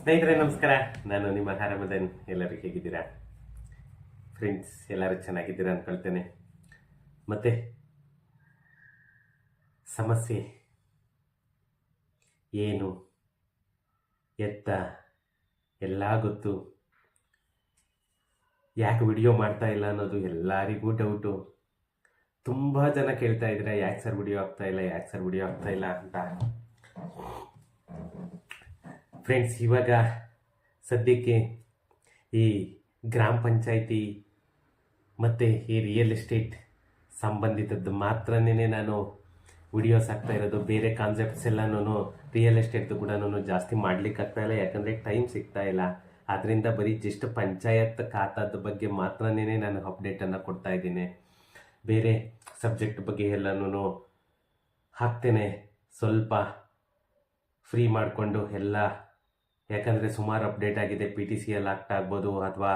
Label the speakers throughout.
Speaker 1: ಸ್ನೇಹಿತರೆ ನಮಸ್ಕಾರ. ನಾನು ನಿಮ್ಮ ಹಾರಮದನ್. ಎಲ್ಲರೂ ಹೇಗಿದ್ದೀರಾ ಫ್ರೆಂಡ್ಸ್? ಎಲ್ಲರೂ ಚೆನ್ನಾಗಿದ್ದೀರಾ ಅಂದ್ಕೊಳ್ತೇನೆ. ಮತ್ತೆ ಸಮಸ್ಯೆ ಏನು ಎತ್ತ ಎಲ್ಲ ಗೊತ್ತು. ಯಾಕೆ ವಿಡಿಯೋ ಮಾಡ್ತಾ ಇಲ್ಲ ಅನ್ನೋದು ಎಲ್ಲರಿಗೂ ಡೌಟು. ತುಂಬ ಜನ ಕೇಳ್ತಾ ಇದ್ದೀರಾ, ಯಾಕೆ ಸರ್ ವಿಡಿಯೋ ಆಗ್ತಾ ಇಲ್ಲ, ಯಾಕೆ ಸರ್ ವಿಡಿಯೋ ಆಗ್ತಾ ಇಲ್ಲ ಅಂತ. ಫ್ರೆಂಡ್ಸ್, ಇವಾಗ ಸದ್ಯಕ್ಕೆ ಈ ಗ್ರಾಮ ಪಂಚಾಯಿತಿ ಮತ್ತು ಈ ರಿಯಲ್ ಎಸ್ಟೇಟ್ ಸಂಬಂಧಿತದ್ದು ಮಾತ್ರನೇ ನಾನು ವಿಡಿಯೋಸ್ ಆಗ್ತಾ ಇರೋದು. ಬೇರೆ ಕಾನ್ಸೆಪ್ಟ್ಸ್ ಎಲ್ಲನೂ ರಿಯಲ್ ಎಸ್ಟೇಟ್ದು ಕೂಡ ಜಾಸ್ತಿ ಮಾಡ್ಲಿಕ್ಕೆ ಆಗ್ತಾ ಇಲ್ಲ, ಯಾಕಂದರೆ ಟೈಮ್ ಸಿಗ್ತಾ ಇಲ್ಲ. ಅದರಿಂದ ಬರೀ ಜಸ್ಟ್ ಪಂಚಾಯತ್ ಖಾತಾದ ಬಗ್ಗೆ ಮಾತ್ರನೇ ನಾನು ಅಪ್ಡೇಟನ್ನು ಕೊಡ್ತಾ ಇದ್ದೀನಿ. ಬೇರೆ ಸಬ್ಜೆಕ್ಟ್ ಬಗ್ಗೆ ಎಲ್ಲನೂ ಹಾಕ್ತೇನೆ, ಸ್ವಲ್ಪ ಫ್ರೀ ಮಾಡಿಕೊಂಡು ಎಲ್ಲ. ಯಾಕಂದರೆ ಸುಮಾರು ಅಪ್ಡೇಟ್ ಆಗಿದೆ. PTCL ಆಕ್ಟ್ ಆಗ್ಬೋದು, ಅಥವಾ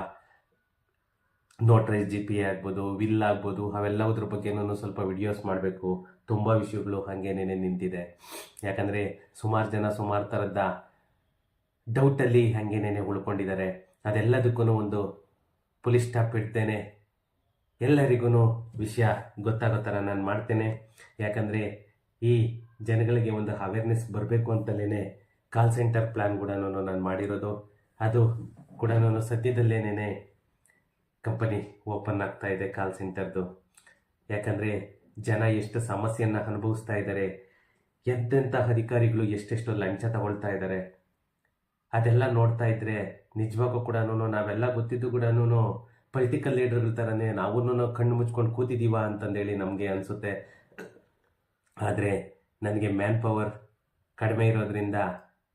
Speaker 1: ನೋಟ್ರೈಸ್ GPA ಆಗ್ಬೋದು, ವಿಲ್ ಆಗ್ಬೋದು, ಅವೆಲ್ಲದ್ರ ಬಗ್ಗೆನೂ ಸ್ವಲ್ಪ ವಿಡಿಯೋಸ್ ಮಾಡಬೇಕು. ತುಂಬ ವಿಷಯಗಳು ಹಾಗೇನೇ ನಿಂತಿದೆ. ಯಾಕಂದರೆ ಸುಮಾರು ಜನ ಸುಮಾರು ಥರದ ಡೌಟಲ್ಲಿ ಹಾಗೇನೇ ಉಳ್ಕೊಂಡಿದ್ದಾರೆ. ಅದೆಲ್ಲದಕ್ಕೂ ಒಂದು ಪುಲಿಸ್ ಸ್ಟಾಪ್ ಇಡ್ತೇನೆ. ಎಲ್ಲರಿಗೂ ವಿಷಯ ಗೊತ್ತಾಗೋ ಥರ ನಾನು ಮಾಡ್ತೇನೆ. ಯಾಕಂದರೆ ಈ ಜನಗಳಿಗೆ ಒಂದು ಅವೇರ್ನೆಸ್ ಬರಬೇಕು ಅಂತಲೇ ಕಾಲ್ ಸೆಂಟರ್ ಪ್ಲ್ಯಾನ್ ಕೂಡ ನಾನು ಮಾಡಿರೋದು. ಅದು ಕೂಡ ಸದ್ಯದಲ್ಲೇನೇ ಕಂಪನಿ ಓಪನ್ ಆಗ್ತಾ ಇದೆ ಕಾಲ್ ಸೆಂಟರ್ದು. ಯಾಕಂದರೆ ಜನ ಎಷ್ಟು ಸಮಸ್ಯೆಯನ್ನು ಅನುಭವಿಸ್ತಾ ಇದ್ದಾರೆ, ಎಂತೆಂಥ ಅಧಿಕಾರಿಗಳು ಎಷ್ಟೆಷ್ಟು ಲಂಚ ತಗೊಳ್ತಾ ಇದ್ದಾರೆ, ಅದೆಲ್ಲ ನೋಡ್ತಾ ಇದ್ದರೆ ನಿಜವಾಗೂ ಕೂಡ ನಾವೆಲ್ಲ ಗೊತ್ತಿದ್ದು ಕೂಡ ಪೊಲಿಟಿಕಲ್ ಲೀಡರ್ಗಳ ಥರನೇ ನಾವು ಕಣ್ಣು ಮುಚ್ಕೊಂಡು ಕೂತಿದ್ದೀವ ಅಂತಂದೇಳಿ ನಮಗೆ ಅನಿಸುತ್ತೆ. ಆದರೆ ನನಗೆ ಮ್ಯಾನ್ ಪವರ್ ಕಡಿಮೆ ಇರೋದ್ರಿಂದ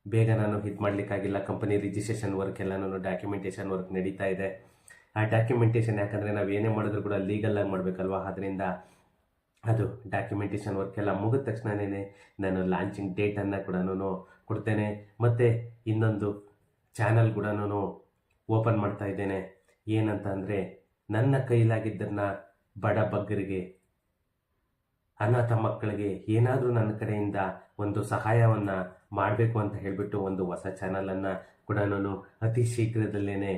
Speaker 1: ಬೇಗ ನಾನು ಇದು ಮಾಡಲಿಕ್ಕಾಗಿಲ್ಲ. ಕಂಪನಿ ರಿಜಿಸ್ಟ್ರೇಷನ್ ವರ್ಕ್ ಎಲ್ಲನೂ ಡಾಕ್ಯುಮೆಂಟೇಷನ್ ವರ್ಕ್ ನಡೀತಾ ಇದೆ. ಆ ಡಾಕ್ಯುಮೆಂಟೇಷನ್ ಯಾಕಂದರೆ ನಾವು ಏನೇ ಮಾಡಿದ್ರು ಕೂಡ ಲೀಗಲಾಗಿ ಮಾಡಬೇಕಲ್ವ, ಅದರಿಂದ ಅದು ಡಾಕ್ಯುಮೆಂಟೇಷನ್ ವರ್ಕ್ ಎಲ್ಲ ಮುಗಿದ ತಕ್ಷಣವೇ ನಾನು ಲಾಂಚಿಂಗ್ ಡೇಟನ್ನು ಕೂಡ ಕೊಡ್ತೇನೆ. ಮತ್ತು ಇನ್ನೊಂದು ಚಾನಲ್ ಕೂಡ ಓಪನ್ ಮಾಡ್ತಾ ಇದ್ದೇನೆ. ಏನಂತ ಅಂದರೆ, ನನ್ನ ಕೈಲಾಗಿದ್ದನ್ನು ಬಡ ಬಗ್ಗರಿಗೆ, ಅನಾಥ ಮಕ್ಕಳಿಗೆ ಏನಾದರೂ ನನ್ನ ಕಡೆಯಿಂದ ಒಂದು ಸಹಾಯವನ್ನು ಮಾಡಬೇಕು ಅಂತ ಹೇಳಿಬಿಟ್ಟು ಒಂದು ಹೊಸ ಚಾನಲನ್ನು ಕೂಡ ನಾನು ಅತಿ ಶೀಘ್ರದಲ್ಲೇ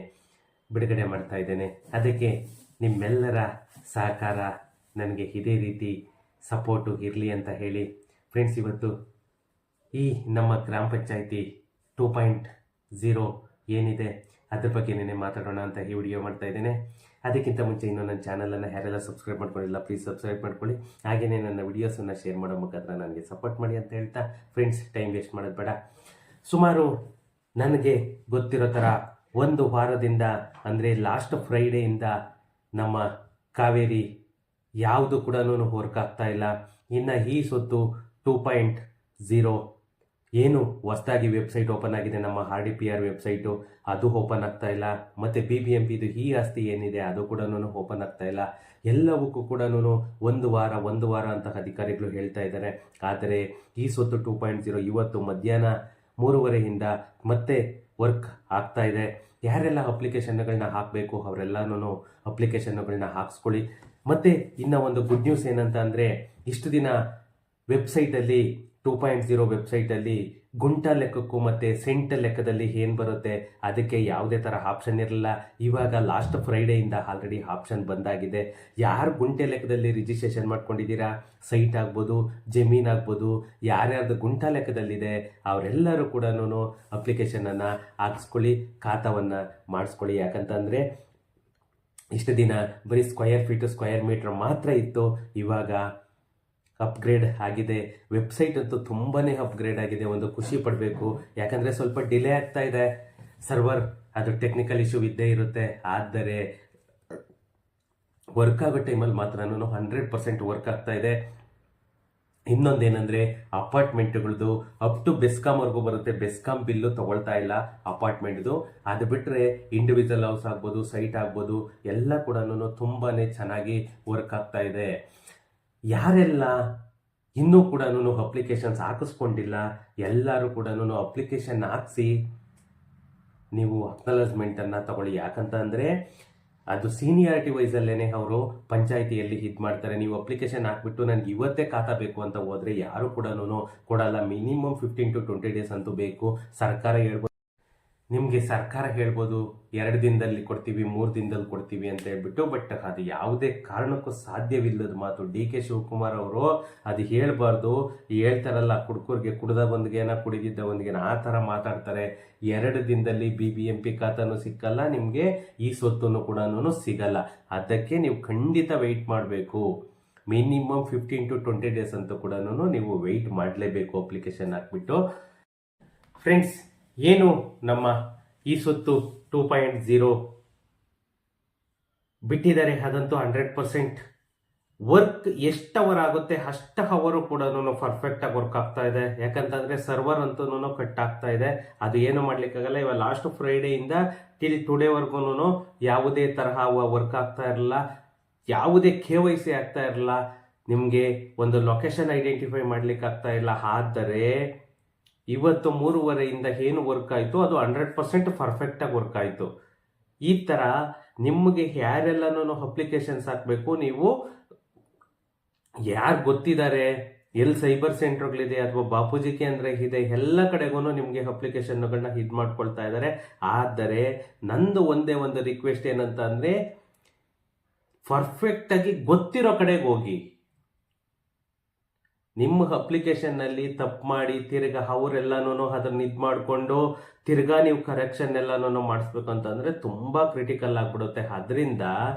Speaker 1: ಬಿಡುಗಡೆ ಮಾಡ್ತಾ ಇದ್ದೇನೆ. ಅದಕ್ಕೆ ನಿಮ್ಮೆಲ್ಲರ ಸಹಕಾರ ನನಗೆ ಇದೇ ರೀತಿ ಸಪೋರ್ಟು ಇರಲಿ ಅಂತ ಹೇಳಿ ಫ್ರೆಂಡ್ಸ್, ಇವತ್ತು ಈ ನಮ್ಮ ಗ್ರಾಮ ಪಂಚಾಯಿತಿ 2.0 ಏನಿದೆ ಅದ್ರ ಬಗ್ಗೆ ಮಾತಾಡೋಣ ಅಂತ ಈ ವಿಡಿಯೋ ಮಾಡ್ತಾ ಇದ್ದೇನೆ. ಅದಕ್ಕಿಂತ ಮುಂಚೆ ಇನ್ನೂ ನನ್ನ ಚಾನಲನ್ನು ಯಾರೆಲ್ಲ ಸಬ್ಸ್ಕ್ರೈಬ್ ಮಾಡ್ಕೊಂಡಿಲ್ಲ, ಪ್ಲೀಸ್ ಸಬ್ಸ್ಕ್ರೈಬ್ ಮಾಡ್ಕೊಳ್ಳಿ. ಹಾಗೆಯೇ ನನ್ನ ವಿಡಿಯೋಸನ್ನು ಶೇರ್ ಮಾಡೋ ಮುಖಾಂತರ ನನಗೆ ಸಪೋರ್ಟ್ ಮಾಡಿ ಅಂತ ಹೇಳ್ತಾ, ಫ್ರೆಂಡ್ಸ್, ಟೈಮ್ ವೇಸ್ಟ್ ಮಾಡೋದು ಬೇಡ. ಸುಮಾರು ನನಗೆ ಗೊತ್ತಿರೋ ಥರ ಒಂದು ವಾರದಿಂದ, ಅಂದರೆ ಲಾಸ್ಟ್ ಫ್ರೈಡೆಯಿಂದ ನಮ್ಮ ಕಾವೇರಿ ಯಾವುದು ಕೂಡ ವರ್ಕ್ ಆಗ್ತಾ ಇಲ್ಲ. ಇನ್ನು ಈ ಸೊತ್ತು 2.0 ಏನು ಹೊಸದಾಗಿ ವೆಬ್ಸೈಟ್ ಓಪನ್ ಆಗಿದೆ, ನಮ್ಮ RDPR ವೆಬ್ಸೈಟು, ಅದು ಓಪನ್ ಆಗ್ತಾ ಇಲ್ಲ. ಮತ್ತು BBMPದು ಈ ಆಸ್ತಿ ಏನಿದೆ ಅದು ಕೂಡ ಓಪನ್ ಆಗ್ತಾ ಇಲ್ಲ. ಎಲ್ಲವಕ್ಕೂ ಕೂಡ ಒಂದು ವಾರ ಅಂತ ಅಧಿಕಾರಿಗಳು ಹೇಳ್ತಾ ಇದ್ದಾರೆ. ಆದರೆ ಈ ಸೊತ್ತು 2.0 ಇವತ್ತು ಮಧ್ಯಾಹ್ನ 3:30ಯಿಂದ ಮತ್ತೆ ವರ್ಕ್ ಆಗ್ತಾ ಇದೆ. ಯಾರೆಲ್ಲ ಅಪ್ಲಿಕೇಶನ್ಗಳನ್ನ ಹಾಕಬೇಕು ಅವರೆಲ್ಲನೂ ಅಪ್ಲಿಕೇಶನ್ಗಳನ್ನ ಹಾಕ್ಸ್ಕೊಳ್ಳಿ. ಮತ್ತು ಇನ್ನು ಒಂದು ಗುಡ್ ನ್ಯೂಸ್ ಏನಂತ ಅಂದರೆ, ಇಷ್ಟು ದಿನ ವೆಬ್ಸೈಟಲ್ಲಿ 2.0 ವೆಬ್ಸೈಟಲ್ಲಿ ಗುಂಟ ಲೆಕ್ಕಕ್ಕೂ ಮತ್ತು ಸೆಂಟ್ ಲೆಕ್ಕದಲ್ಲಿ ಏನು ಬರುತ್ತೆ ಅದಕ್ಕೆ ಯಾವುದೇ ಥರ ಆಪ್ಷನ್ ಇರಲಿಲ್ಲ. ಇವಾಗ ಲಾಸ್ಟ್ ಫ್ರೈಡೆಯಿಂದ ಆಲ್ರೆಡಿ ಆಪ್ಷನ್ ಬಂದಾಗಿದೆ. ಯಾರು ಗುಂಟೆ ಲೆಕ್ಕದಲ್ಲಿ ರಿಜಿಸ್ಟ್ರೇಷನ್ ಮಾಡ್ಕೊಂಡಿದ್ದೀರಾ, ಸೈಟ್ ಆಗ್ಬೋದು, ಜಮೀನು ಆಗ್ಬೋದು, ಯಾರ್ಯಾರ್ದು ಗುಂಟ ಲೆಕ್ಕದಲ್ಲಿದೆ ಅವರೆಲ್ಲರೂ ಕೂಡ ಅಪ್ಲಿಕೇಶನನ್ನು ಹಾಕ್ಸ್ಕೊಳ್ಳಿ, ಖಾತಾವನ್ನು ಮಾಡಿಸ್ಕೊಳ್ಳಿ. ಯಾಕಂತಂದರೆ ಇಷ್ಟು ದಿನ ಬರೀ ಸ್ಕ್ವಯರ್ ಫೀಟು ಸ್ಕ್ವಯರ್ ಮೀಟ್ರ್ ಮಾತ್ರ ಇತ್ತು. ಇವಾಗ ಅಪ್ಗ್ರೇಡ್ ಆಗಿದೆ. ವೆಬ್ಸೈಟ್ ಅಂತೂ ತುಂಬಾ ಅಪ್ಗ್ರೇಡ್ ಆಗಿದೆ. ಒಂದು ಖುಷಿ ಪಡಬೇಕು. ಯಾಕಂದರೆ ಸ್ವಲ್ಪ ಡಿಲೇ ಆಗ್ತಾ ಇದೆ, ಸರ್ವರ್ ಅದು ಟೆಕ್ನಿಕಲ್ ಇಶ್ಯೂ ಇದ್ದೇ ಇರುತ್ತೆ. ಆದರೆ ವರ್ಕ್ ಆಗೋ ಟೈಮಲ್ಲಿ ಮಾತ್ರ 100% ವರ್ಕ್ ಆಗ್ತಾ ಇದೆ. ಇನ್ನೊಂದೇನೆಂದರೆ, ಅಪಾರ್ಟ್ಮೆಂಟ್ಗಳದ್ದು ಅಪ್ ಟು ಬೆಸ್ಕಾಮ್ವರೆಗೂ ಬರುತ್ತೆ. ಬೆಸ್ಕಾಮ್ ಬಿಲ್ಲು ತಗೊಳ್ತಾ ಇಲ್ಲ ಅಪಾರ್ಟ್ಮೆಂಟ್ದು. ಅದು ಬಿಟ್ಟರೆ ಇಂಡಿವಿಜುವಲ್ ಹೌಸ್ ಆಗ್ಬೋದು, ಸೈಟ್ ಆಗ್ಬೋದು, ಎಲ್ಲ ಕೂಡ ತುಂಬಾ ಚೆನ್ನಾಗಿ ವರ್ಕ್ ಆಗ್ತಾ ಇದೆ. ಯಾರೆಲ್ಲ ಇನ್ನೂ ಕೂಡ ಅಪ್ಲಿಕೇಶನ್ಸ್ ಹಾಕಿಸ್ಕೊಂಡಿಲ್ಲ ಎಲ್ಲರೂ ಕೂಡ ಅಪ್ಲಿಕೇಶನ್ ಹಾಕಿಸಿ ನೀವು ಅಕ್ನಾಲಜ್ಮೆಂಟನ್ನು ತಗೊಳ್ಳಿ. ಯಾಕಂತ ಅಂದರೆ ಅದು ಸೀನಿಯಾರಿಟಿ ವೈಸಲ್ಲೇ ಅವರು ಪಂಚಾಯಿತಿಯಲ್ಲಿ ಇದು ಮಾಡ್ತಾರೆ. ನೀವು ಅಪ್ಲಿಕೇಶನ್ ಹಾಕ್ಬಿಟ್ಟು ನನಗೆ ಇವತ್ತೇ ಖಾತಾ ಬೇಕು ಅಂತ ಹೋದರೆ ಯಾರು ಕೂಡ ಕೊಡಲ್ಲ. ಮಿನಿಮಮ್ 15 to 20 ಡೇಸ್ ಅಂತೂ ಬೇಕು. ಸರ್ಕಾರ ಹೇಳ್ಬೋದು ನಿಮಗೆ ಸರ್ಕಾರ ಹೇಳ್ಬೋದು 2 ದಿನದಲ್ಲಿ ಕೊಡ್ತೀವಿ 3 ದಿನದಲ್ಲಿ ಕೊಡ್ತೀವಿ ಅಂತ ಹೇಳ್ಬಿಟ್ಟು, ಬಟ್ ಅದು ಯಾವುದೇ ಕಾರಣಕ್ಕೂ ಸಾಧ್ಯವಿಲ್ಲದ ಮಾತು. ಡಿ ಕೆ ಶಿವಕುಮಾರ್ ಅವರು ಅದು ಹೇಳ್ಬಾರ್ದು. ಹೇಳ್ತಾರಲ್ಲ, ಕುಡ್ಕೂರ್ಗೆ ಕುಡ್ದ ಬಂದ್ಗೇನ ಕುಡಿದಿದ್ದ ಒಂದ್ಗೇನ ಆ ಥರ ಮಾತಾಡ್ತಾರೆ. 2 ದಿನದಲ್ಲಿ BBMP ಖಾತಾನು ಸಿಕ್ಕಲ್ಲ, ನಿಮಗೆ ಈ ಸ್ವತ್ತನ್ನು ಕೂಡ ಸಿಗಲ್ಲ. ಅದಕ್ಕೆ ನೀವು ಖಂಡಿತ ವೆಯ್ಟ್ ಮಾಡಬೇಕು. ಮಿನಿಮಮ್ 15 to 20 ಡೇಸ್ ಅಂತೂ ಕೂಡ ನೀವು ವೆಯ್ಟ್ ಮಾಡಲೇಬೇಕು ಅಪ್ಲಿಕೇಶನ್ ಹಾಕ್ಬಿಟ್ಟು. ಫ್ರೆಂಡ್ಸ್, ಏನು ನಮ್ಮ ಈ ಸ್ವತ್ತು 2.0 ಬಿಟ್ಟಿದ್ದಾರೆ, ಅದಂತೂ 100% ವರ್ಕ್ ಎಷ್ಟು ಅವರ್ ಆಗುತ್ತೆ ಅಷ್ಟು ಅವರು ಕೂಡ ಪರ್ಫೆಕ್ಟ್ ಆಗಿ ವರ್ಕ್ ಆಗ್ತಾ ಇದೆ. ಯಾಕಂತಂದ್ರೆ ಸರ್ವರ್ ಅಂತೂ ಕಟ್ ಆಗ್ತಾ ಇದೆ. ಅದು ಏನು ಮಾಡ್ಲಿಕ್ಕಾಗಲ್ಲ. ಇವಾಗ ಲಾಸ್ಟ್ ಫ್ರೈಡೆಯಿಂದ ಟಿಲ್ ಟುಡೇವರೆಗೂ ಯಾವುದೇ ತರಹ ವರ್ಕ್ ಆಗ್ತಾ ಇರಲಿಲ್ಲ, ಯಾವುದೇ KYC ಆಗ್ತಾ ಇರಲಿಲ್ಲ, ನಿಮಗೆ ಒಂದು ಲೊಕೇಶನ್ ಐಡೆಂಟಿಫೈ ಮಾಡ್ಲಿಕ್ಕೆ ಆಗ್ತಾ ಇಲ್ಲ. ಆದರೆ ಇವತ್ತು 3:30 ಏನು ವರ್ಕ್ ಆಯಿತು ಅದು 100% ಪರ್ಫೆಕ್ಟಾಗಿ ವರ್ಕ್ ಆಯಿತು. ಈ ಥರ ನಿಮಗೆ ಯಾರೆಲ್ಲನೂ ಅಪ್ಲಿಕೇಶನ್ಸ್ ಹಾಕಬೇಕು, ನೀವು ಯಾರು ಗೊತ್ತಿದ್ದಾರೆ, ಎಲ್ಲಿ ಸೈಬರ್ ಸೆಂಟರ್ಗಳಿದೆ ಅಥವಾ ಬಾಪೂಜಿ ಕೇಂದ್ರ ಇದೆ, ಎಲ್ಲ ಕಡೆಗೂ ನಿಮಗೆ ಅಪ್ಲಿಕೇಶನ್ಗಳನ್ನ ಇದು ಮಾಡ್ಕೊಳ್ತಾ ಇದ್ದಾರೆ. ಆದರೆ ನಂದು ಒಂದೇ ಒಂದು ರಿಕ್ವೆಸ್ಟ್ ಏನಂತ ಅಂದರೆ, ಪರ್ಫೆಕ್ಟಾಗಿ ಗೊತ್ತಿರೋ ಕಡೆಗೆ ಹೋಗಿ. ನಿಮ್ಮ ಅಪ್ಲಿಕೇಶನ್ನಲ್ಲಿ ತಪ್ಪು ಮಾಡಿ ತಿರ್ಗಾ ಅವರೆಲ್ಲನೂ ಅದನ್ನು ಇದು ಮಾಡಿಕೊಂಡು ತಿರ್ಗಾ ನೀವು ಕರೆಕ್ಷನ್ ಎಲ್ಲನೂ ಮಾಡಿಸ್ಬೇಕು ಅಂತಂದರೆ ತುಂಬ ಕ್ರಿಟಿಕಲ್ ಆಗಿಬಿಡುತ್ತೆ. ಅದರಿಂದ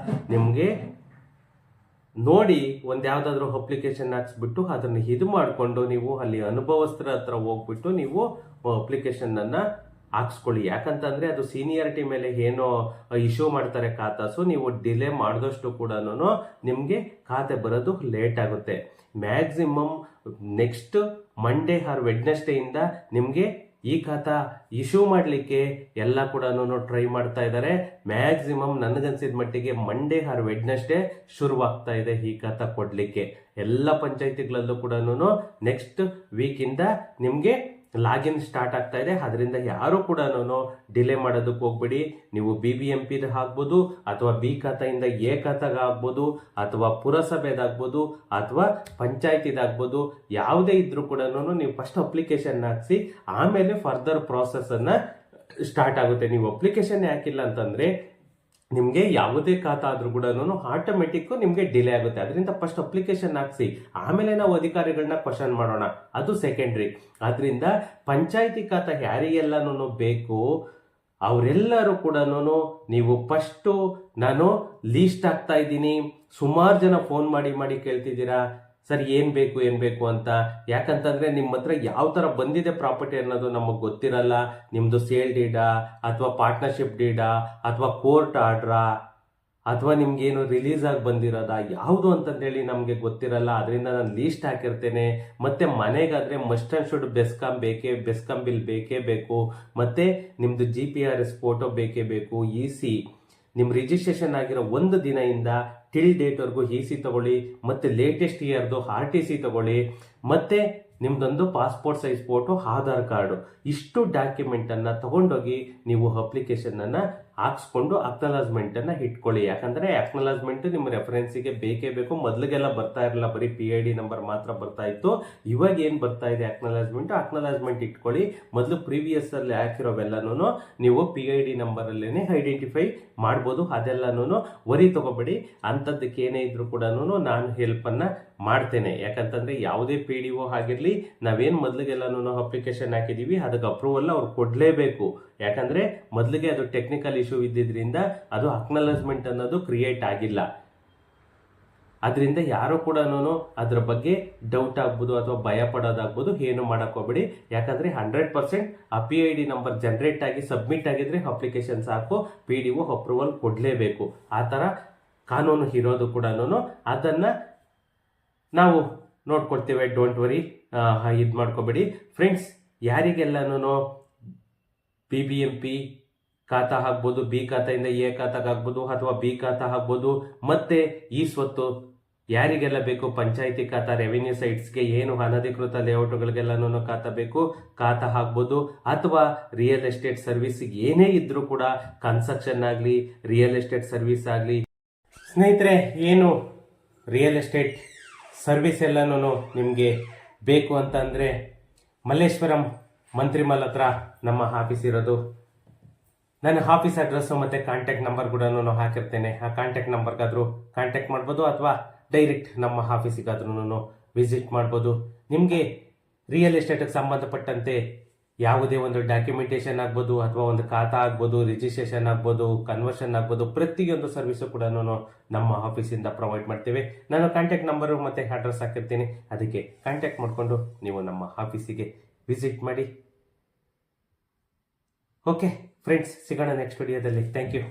Speaker 1: ನಿಮಗೆ ನೋಡಿ ಒಂದು ಯಾವುದಾದ್ರೂ ಅಪ್ಲಿಕೇಶನ್ ಹಾಕ್ಸ್ಬಿಟ್ಟು ಅದನ್ನು ಇದು ಮಾಡಿಕೊಂಡು ನೀವು ಅಲ್ಲಿ ಅನುಭವಸ್ಥರ ಹತ್ರ ಹೋಗ್ಬಿಟ್ಟು ನೀವು ಅಪ್ಲಿಕೇಶನನ್ನು ಹಾಕ್ಸ್ಕೊಳ್ಳಿ. ಯಾಕಂತಂದರೆ ಅದು ಸೀನಿಯಾರಿಟಿ ಮೇಲೆ ಏನೋ ಇಶ್ಯೂ ಮಾಡ್ತಾರೆ ಖಾತಾಸು. ನೀವು ಡಿಲೇ ಮಾಡಿದಷ್ಟು ಕೂಡ ನಿಮಗೆ ಖಾತೆ ಬರೋದು ಲೇಟ್ ಆಗುತ್ತೆ. ಮ್ಯಾಕ್ಸಿಮಮ್ ನೆಕ್ಸ್ಟ್ ಮಂಡೇ ಆರ್ ವೆಡ್ನೆಸ್ಡೇಯಿಂದ ನಿಮಗೆ ಈ ಖಾತಾ ಇಶ್ಯೂ ಮಾಡಲಿಕ್ಕೆ ಎಲ್ಲ ಕೂಡ ಟ್ರೈ ಮಾಡ್ತಾ ಇದ್ದಾರೆ. ಮ್ಯಾಕ್ಸಿಮಮ್ ನನಗನ್ಸಿದ ಮಟ್ಟಿಗೆ ಮಂಡೇ ಆರ್ ವೆಡ್ನೆಸ್ಡೇ ಶುರುವಾಗ್ತಾ ಇದೆ ಈ ಖಾತಾ ಕೊಡಲಿಕ್ಕೆ. ಎಲ್ಲ ಪಂಚಾಯತಿಗಳಲ್ಲೂ ಕೂಡ ನೆಕ್ಸ್ಟ್ ವೀಕಿಂದ ನಿಮಗೆ ಲಾಗಿನ್ ಸ್ಟಾರ್ಟ್ ಆಗ್ತಾ ಇದೆ. ಅದರಿಂದ ಯಾರು ಕೂಡ ಡಿಲೇ ಮಾಡೋದಕ್ಕೆ ಹೋಗ್ಬೇಡಿ. ನೀವು BBMPದು ಹಾಕ್ಬೋದು, ಅಥವಾ B ಖಾತೆಯಿಂದ A ಖಾತೆಗೆ ಆಗ್ಬೋದು, ಅಥವಾ ಪುರಸಭೆದಾಗ್ಬೋದು, ಅಥವಾ ಪಂಚಾಯತಿದಾಗ್ಬೋದು. ಯಾವುದೇ ಇದ್ರೂ ಕೂಡ ನೀವು ಫಸ್ಟ್ ಅಪ್ಲಿಕೇಶನ್ ಹಾಕಿಸಿ, ಆಮೇಲೆ ಫರ್ದರ್ ಪ್ರಾಸೆಸ್ಸನ್ನು ಸ್ಟಾರ್ಟ್ ಆಗುತ್ತೆ. ನೀವು ಅಪ್ಲಿಕೇಶನ್ ಹಾಕಿಲ್ಲ ಅಂತಂದರೆ ನಿಮಗೆ ಯಾವುದೇ ಖಾತಾ ಆದ್ರೂ ಕೂಡ ಆಟೋಮೆಟಿಕ್ ನಿಮಗೆ ಡಿಲೇ ಆಗುತ್ತೆ. ಅದರಿಂದ ಫಸ್ಟ್ ಅಪ್ಲಿಕೇಶನ್ ಹಾಕ್ಸಿ, ಆಮೇಲೆ ನಾವು ಅಧಿಕಾರಿಗಳನ್ನ ಕ್ವಶನ್ ಮಾಡೋಣ, ಅದು ಸೆಕೆಂಡ್ರಿ. ಅದರಿಂದ ಪಂಚಾಯತಿ ಖಾತಾ ಯಾರಿಗೆಲ್ಲನೂ ಬೇಕು ಅವರೆಲ್ಲರೂ ಕೂಡ ನೀವು ಫಸ್ಟು ನಾನು ಲೀಸ್ಟ್ ಆಗ್ತಾ ಇದ್ದೀನಿ. ಸುಮಾರು ಜನ ಫೋನ್ ಮಾಡಿ ಕೇಳ್ತಿದ್ದೀರಾ ಸರ್ ಏನು ಬೇಕು ಅಂತ. ಯಾಕಂತಂದರೆ ನಿಮ್ಮ ಹತ್ರ ಯಾವ ಥರ ಬಂದಿದೆ ಪ್ರಾಪರ್ಟಿ ಅನ್ನೋದು ನಮಗೆ ಗೊತ್ತಿರಲ್ಲ. ನಿಮ್ಮದು ಸೇಲ್ ಡೀಡಾ ಅಥವಾ ಪಾರ್ಟ್ನರ್ಶಿಪ್ ಡೀಡಾ ಅಥವಾ ಕೋರ್ಟ್ ಆರ್ಡ್ರಾ ಅಥವಾ ನಿಮ್ಗೇನು ರಿಲೀಸ್ ಆಗಿ ಬಂದಿರೋದಾ ಯಾವುದು ಅಂತಂದೇಳಿ ನಮಗೆ ಗೊತ್ತಿರಲ್ಲ. ಅದರಿಂದ ನಾನು ಲೀಸ್ಟ್ ಹಾಕಿರ್ತೇನೆ. ಮತ್ತು ಮನೆಗಾದರೆ must and should BESCOM bill ಬೇಕೇ ಬೇಕು. ಮತ್ತು ನಿಮ್ಮದು GPRS ಫೋಟೋ ಬೇಕೇ ಬೇಕು. EC ನಿಮ್ಮ ರಿಜಿಸ್ಟ್ರೇಷನ್ ಆಗಿರೋ 1 ದಿನದಿಂದ ಟಿಲ್ ಡೇಟ್ವರೆಗೂ EC ತಗೊಳ್ಳಿ, ಮತ್ತು ಲೇಟೆಸ್ಟ್ ಇಯರ್ದು RTC ತಗೊಳ್ಳಿ, ಮತ್ತು ನಿಮ್ಮದೊಂದು passport size photo, Aadhaar card, ಇಷ್ಟು ಡಾಕ್ಯುಮೆಂಟನ್ನು ತಗೊಂಡೋಗಿ ನೀವು ಅಪ್ಲಿಕೇಶನನ್ನು ಹಾಕ್ಸ್ಕೊಂಡು ಅಕ್ನಾಲಜ್ಮೆಂಟನ್ನು ಇಟ್ಕೊಳ್ಳಿ. ಯಾಕಂದರೆ ಅಕ್ನಾಲಜ್ಮೆಂಟು ನಿಮ್ಮ ರೆಫರೆನ್ಸಿಗೆ ಬೇಕೇ ಬೇಕು. ಮೊದಲಿಗೆಲ್ಲ ಬರ್ತಾ ಇರಲಿಲ್ಲ, ಬರೀ PID ನಂಬರ್ ಮಾತ್ರ ಬರ್ತಾ ಇತ್ತು. ಇವಾಗ ಏನು ಬರ್ತಾ ಇದೆ ಅಕ್ನಾಲಜ್ಮೆಂಟ್ ಇಟ್ಕೊಳ್ಳಿ. ಮೊದಲು ಪ್ರೀವಿಯಸ್ಸಲ್ಲಿ ಹಾಕಿರೋವೆಲ್ಲನೂ ನೀವು PID ನಂಬರಲ್ಲೇ ಐಡೆಂಟಿಫೈ ಮಾಡ್ಬೋದು. ಅದೆಲ್ಲನೂ ವರಿ ತಗೋಬೇಡಿ. ಅಂಥದ್ದಕ್ಕೆ ಏನೇ ಇದ್ರೂ ಕೂಡ ನಾನು ಹೆಲ್ಪನ್ನು ಮಾಡ್ತೇನೆ. ಯಾಕಂತಂದರೆ ಯಾವುದೇ PDO ಆಗಿರಲಿ, ನಾವೇನು ಮೊದಲಿಗೆಲ್ಲನೂ ಅಪ್ಲಿಕೇಶನ್ ಹಾಕಿದ್ದೀವಿ ಅದಕ್ಕೆ ಅಪ್ರೂವಲ್ ಅವ್ರು ಕೊಡಲೇಬೇಕು. ಯಾಕಂದರೆ ಮೊದಲಿಗೆ ಅದು ಟೆಕ್ನಿಕಲ್ ಇಶ್ಯೂ ಇದ್ದಿದ್ದರಿಂದ ಅದು ಅಕ್ನಾಲಜ್ಮೆಂಟ್ ಅನ್ನೋದು ಕ್ರಿಯೇಟ್ ಆಗಿಲ್ಲ. ಅದರಿಂದ ಯಾರು ಕೂಡ ಅದ್ರ ಬಗ್ಗೆ ಡೌಟ್ ಆಗ್ಬೋದು ಅಥವಾ ಭಯ ಪಡೋದಾಗ್ಬೋದು, ಏನು ಮಾಡೋಕ್ಕೋಗ್ಬೇಡಿ. ಯಾಕಂದರೆ 100% ಆ PID ನಂಬರ್ ಜನರೇಟ್ ಆಗಿ ಸಬ್ಮಿಟ್ ಆಗಿದ್ರೆ ಅಪ್ಲಿಕೇಶನ್ ಸಾಕು, PDO ಅಪ್ರೂವಲ್ ಕೊಡಲೇಬೇಕು. ಆ ಥರ ಕಾನೂನು ಇರೋದು ಕೂಡ ಅದನ್ನು ನಾವು ನೋಡ್ಕೊಳ್ತೇವೆ. ಡೋಂಟ್ ವರಿ, ಇದು ಮಾಡ್ಕೋಬೇಡಿ ಫ್ರೆಂಡ್ಸ್. ಯಾರಿಗೆಲ್ಲನೂ BBMP ಖಾತಾ ಆಗ್ಬೋದು, B ಖಾತೆಯಿಂದ A ಖಾತೆಗೆ ಆಗ್ಬೋದು, ಅಥವಾ B ಖಾತಾ ಆಗ್ಬೋದು, ಮತ್ತು ಈ ಸ್ವತ್ತು ಯಾರಿಗೆಲ್ಲ ಬೇಕು, ಪಂಚಾಯತಿ ಖಾತಾ, ರೆವಿನ್ಯೂ ಸೈಟ್ಸ್ಗೆ ಏನು ಅನಧಿಕೃತ ಲೇಔಟ್ಗಳಿಗೆಲ್ಲನೂ ಖಾತಾ ಬೇಕು, ಖಾತಾ ಆಗ್ಬೋದು. ಅಥವಾ ರಿಯಲ್ ಎಸ್ಟೇಟ್ ಸರ್ವಿಸ್ಗೆ ಏನೇ ಇದ್ರೂ ಕೂಡ, ಕನ್ಸ್ಟ್ರಕ್ಷನ್ ಆಗಲಿ, ರಿಯಲ್ ಎಸ್ಟೇಟ್ ಸರ್ವಿಸ್ ಆಗಲಿ. ಸ್ನೇಹಿತರೆ, ಏನು ರಿಯಲ್ ಎಸ್ಟೇಟ್ ಸರ್ವಿಸ್ ಎಲ್ಲನೂ ನಿಮಗೆ ಬೇಕು ಅಂತಂದರೆ ಮಲ್ಲೇಶ್ವರಂ ಮಂತ್ರಿಮಲ್ ಹತ್ರ ನಮ್ಮ ಆಫೀಸ್ ಇರೋದು. ನನ್ನ ಆಫೀಸ್ ಅಡ್ರೆಸ್ಸು ಮತ್ತು ಕಾಂಟ್ಯಾಕ್ಟ್ ನಂಬರ್ ಕೂಡ ಹಾಕಿರ್ತೇನೆ. ಆ ಕಾಂಟ್ಯಾಕ್ಟ್ ನಂಬರ್ಗಾದರೂ ಕಾಂಟ್ಯಾಕ್ಟ್ ಮಾಡ್ಬೋದು ಅಥವಾ ಡೈರೆಕ್ಟ್ ನಮ್ಮ ಆಫೀಸಿಗಾದ್ರೂ ವಿಸಿಟ್ ಮಾಡ್ಬೋದು. ನಿಮಗೆ ರಿಯಲ್ ಎಸ್ಟೇಟ್ಗೆ ಸಂಬಂಧಪಟ್ಟಂತೆ ಯಾವುದೇ ಒಂದು ಡಾಕ್ಯುಮೆಂಟೇಷನ್ ಆಗ್ಬೋದು ಅಥವಾ ಒಂದು ಖಾತಾ ಆಗ್ಬೋದು, ರಿಜಿಸ್ಟ್ರೇಷನ್ ಆಗ್ಬೋದು, ಕನ್ವರ್ಷನ್ ಆಗ್ಬೋದು, ಪ್ರತಿಯೊಂದು ಸರ್ವಿಸು ಕೂಡ ನಮ್ಮ ಆಫೀಸಿಂದ ಪ್ರೊವೈಡ್ ಮಾಡ್ತೇವೆ. ನಾನು ಕಾಂಟ್ಯಾಕ್ಟ್ ನಂಬರು ಮತ್ತು ಅಡ್ರೆಸ್ ಹಾಕಿರ್ತೀನಿ. ಅದಕ್ಕೆ ಕಾಂಟ್ಯಾಕ್ಟ್ ಮಾಡಿಕೊಂಡು ನೀವು ನಮ್ಮ ಆಫೀಸಿಗೆ ವಿಸಿಟ್ ಮಾಡಿ. ಓಕೆ ಫ್ರೆಂಡ್ಸ್, ಸಿಗೋಣ ನೆಕ್ಸ್ಟ್ ವಿಡಿಯೋದಲ್ಲಿ. Thank you.